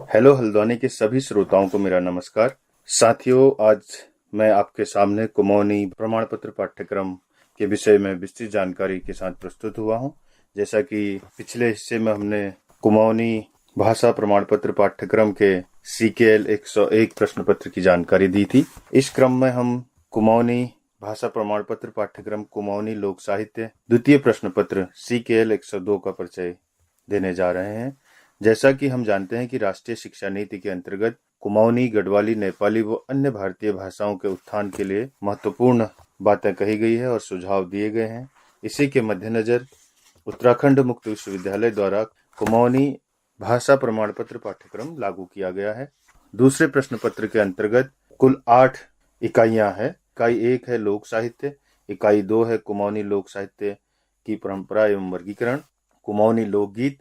Hello Haldwani के सभी श्रोताओं को मेरा नमस्कार। साथियों, आज मैं आपके सामने कुमौनी प्रमाण पत्र पाठ्यक्रम के विषय में विस्तृत जानकारी के साथ प्रस्तुत हुआ हूं। जैसा कि पिछले हिस्से में हमने कुमौनी भाषा प्रमाण पत्र पाठ्यक्रम के CKL 101 प्रश्न पत्र की जानकारी दी थी। इस क्रम में हम कुमौनी भाषा प्रमाण पत्र पाठ्यक्रम कुमौनी लोक साहित्य द्वितीय प्रश्न पत्र CKL 102 का परिचय देने जा रहे हैं। जैसा कि हम जानते हैं कि राष्ट्रीय शिक्षा नीति के अंतर्गत कुमाऊनी, गढ़वाली, नेपाली व अन्य भारतीय भाषाओं के उत्थान के लिए महत्वपूर्ण बातें कही गई है और सुझाव दिए गए हैं। इसी के मद्देनजर उत्तराखंड मुक्त विश्वविद्यालय द्वारा कुमाऊनी भाषा प्रमाण पत्र पाठ्यक्रम लागू किया गया है। दूसरे प्रश्न पत्र के अंतर्गत कुल 8 इकाइयां हैं। इकाई 1 है लोक साहित्य, इकाई 2 है कुमाऊनी लोक साहित्य की परंपरा एवं वर्गीकरण, कुमाऊनी लोकगीत,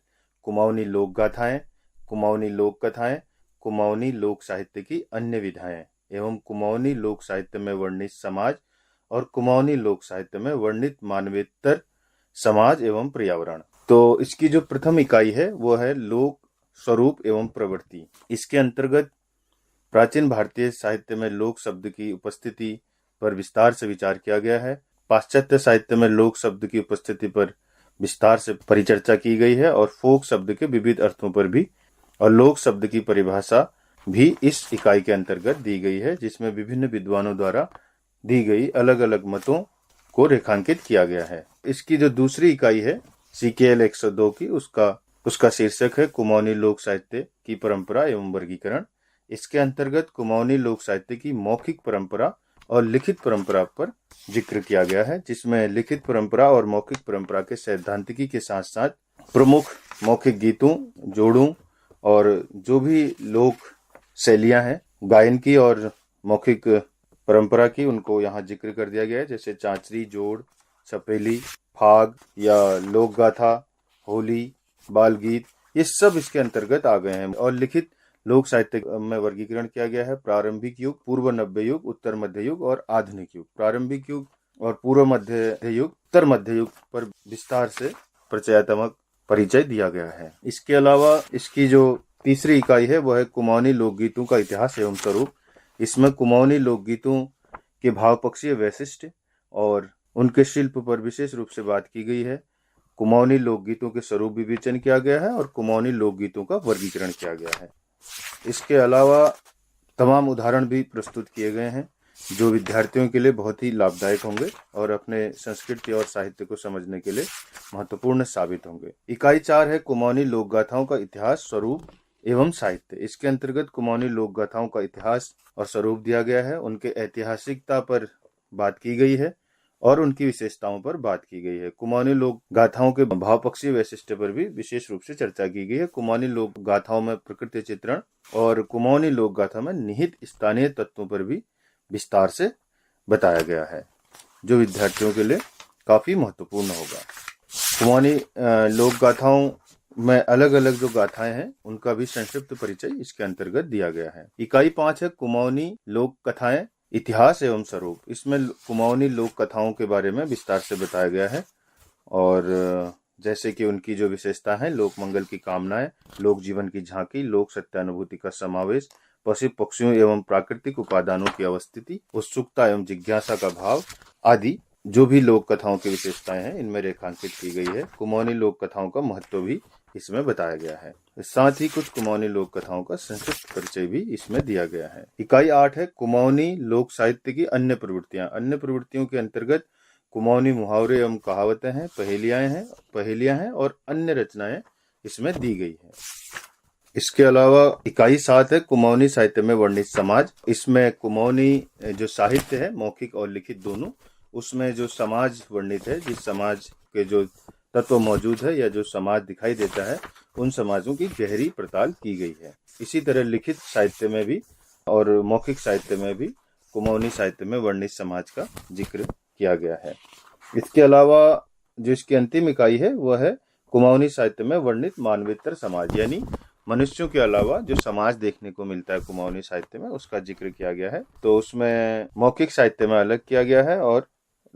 कुमाऊनी लोक गाथाएं, कुमाऊनी लोक कथाएं, कुमाऊनी लोक साहित्य की अन्य विधाएं एवं कुमाऊनी लोक साहित्य में वर्णित समाज और कुमाऊनी लोक साहित्य में वर्णित मानवेतर समाज एवं पर्यावरण। तो इसकी जो प्रथम इकाई है वो है लोक स्वरूप एवं प्रवृत्ति। इसके अंतर्गत प्राचीन भारतीय साहित्य में लोक शब्द की उपस्थिति पर विस्तार से विचार किया गया है। पाश्चात्य साहित्य में लोक शब्द की उपस्थिति पर विस्तार से परिचर्चा की गई है और फोक शब्द के विविध अर्थों पर भी और लोक शब्द की परिभाषा भी इस इकाई के अंतर्गत दी गई है, जिसमें विभिन्न विद्वानों द्वारा दी गई अलग अलग मतों को रेखांकित किया गया है। इसकी जो दूसरी इकाई है CKL 102 की, उसका शीर्षक है कुमाऊनी लोक साहित्य की परंपरा एवं वर्गीकरण। इसके अंतर्गत कुमाऊनी लोक साहित्य की मौखिक परंपरा और लिखित परंपरा पर जिक्र किया गया है, जिसमें लिखित परंपरा और मौखिक परंपरा के सैद्धांतिकी के साथ साथ प्रमुख मौखिक गीतों, जोड़ों और जो भी लोक शैलियां हैं गायन की और मौखिक परंपरा की, उनको यहाँ जिक्र कर दिया गया है। जैसे चांचरी, जोड़, छपेली, फाग या लोक गाथा, होली, बाल गीत, ये सब इसके अंतर्गत आ गए हैं। और लिखित लोक साहित्य में वर्गीकरण किया गया है प्रारंभिक युग, पूर्व नव्य युग, उत्तर मध्य युग और आधुनिक युग। प्रारंभिक युग और पूर्व मध्य युग, उत्तर मध्य युग पर विस्तार से परिचयात्मक परिचय दिया गया है। इसके अलावा इसकी जो तीसरी इकाई है वह है कुमाऊनी लोकगीतों का इतिहास एवं स्वरूप। इसमें कुमाऊनी लोकगीतों के भाव पक्षीय वैशिष्ट्य और उनके शिल्प पर विशेष रूप से बात की गई है। कुमाऊनी लोकगीतों के स्वरूप विवेचन किया गया है और कुमाऊनी लोकगीतों का वर्गीकरण किया गया है। इसके अलावा तमाम उदाहरण भी प्रस्तुत किए गए हैं जो विद्यार्थियों के लिए बहुत ही लाभदायक होंगे और अपने संस्कृति और साहित्य को समझने के लिए महत्वपूर्ण साबित होंगे। इकाई 4 है कुमाऊनी लोक गाथाओं का इतिहास, स्वरूप एवं साहित्य। इसके अंतर्गत कुमाऊनी लोक गाथाओं का इतिहास और स्वरूप दिया गया है, उनके ऐतिहासिकता पर बात की गई है और उनकी विशेषताओं पर बात की गई है। कुमाऊनी लोक गाथाओं के भाव पक्षीय वैशिष्ट्य पर भी विशेष रूप से चर्चा की गई है। कुमाऊनी लोक गाथाओं में प्रकृति चित्रण और कुमाऊनी लोक गाथा में निहित स्थानीय तत्वों पर भी विस्तार से बताया गया है, जो विद्यार्थियों के लिए काफी महत्वपूर्ण होगा। कुमाऊनी लोक गाथाओं में अलग अलग जो गाथाएं हैं उनका भी संक्षिप्त परिचय इसके अंतर्गत दिया गया है। इकाई 5 है कुमाऊनी लोक कथाएं, इतिहास एवं स्वरूप। इसमें कुमाऊनी लोक कथाओं के बारे में विस्तार से बताया गया है और जैसे कि उनकी जो विशेषता है, लोक मंगल की कामनाएं, लोक जीवन की झांकी, लोक सत्यानुभूति का समावेश, पशु पक्षियों एवं प्राकृतिक उपादानों की अवस्थिति, उत्सुकता एवं जिज्ञासा का भाव आदि जो भी लोक कथाओं की विशेषताएं हैं इनमें रेखांकित की गई है। कुमाऊनी लोक कथाओं का महत्व भी इसमें बताया गया है। साथ ही कुछ कुमाऊनी लोक कथाओं का संक्षिप्त परिचय भी इसमें दिया गया है। इकाई 8 है कुमाऊनी लोक साहित्य की अन्य प्रवृत्तियां। अन्य प्रवृत्तियों के अंतर्गत कुमाऊनी मुहावरे एवं कहावतें हैं, पहेलियां हैं और अन्य रचनाएं इसमें दी गई है। इसके अलावा इकाई 7 है कुमाऊनी साहित्य में वर्णित समाज। इसमें कुमाऊनी जो साहित्य है, मौखिक और लिखित दोनों, उसमें जो समाज वर्णित है, जिस समाज के जो तत्व मौजूद है या जो समाज दिखाई देता है, उन समाजों की गहरी पड़ताल की गई है। इसी तरह लिखित साहित्य में भी और मौखिक साहित्य में भी कुमाऊनी साहित्य में वर्णित समाज का जिक्र किया गया है। इसके अलावा जो इसकी अंतिम इकाई है वह है कुमाऊनी साहित्य में वर्णित मानवेतर समाज, यानी मनुष्यों के अलावा जो समाज देखने को मिलता है कुमाऊनी साहित्य में, उसका जिक्र किया गया है। तो उसमें मौखिक साहित्य में अलग किया गया है और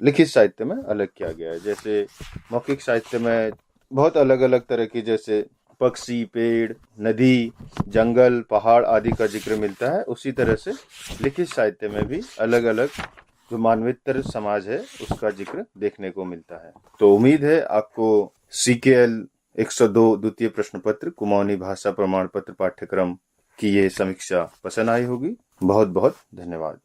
लिखित साहित्य में अलग किया गया है। जैसे मौखिक साहित्य में बहुत अलग अलग तरह की जैसे पक्षी, पेड़, नदी, जंगल, पहाड़ आदि का जिक्र मिलता है, उसी तरह से लिखित साहित्य में भी अलग अलग जो मानवेतर समाज है उसका जिक्र देखने को मिलता है। तो उम्मीद है आपको CKL 102 द्वितीय प्रश्न पत्र कुमाऊनी भाषा प्रमाण पत्र पाठ्यक्रम की ये समीक्षा पसंद आई होगी। बहुत बहुत धन्यवाद।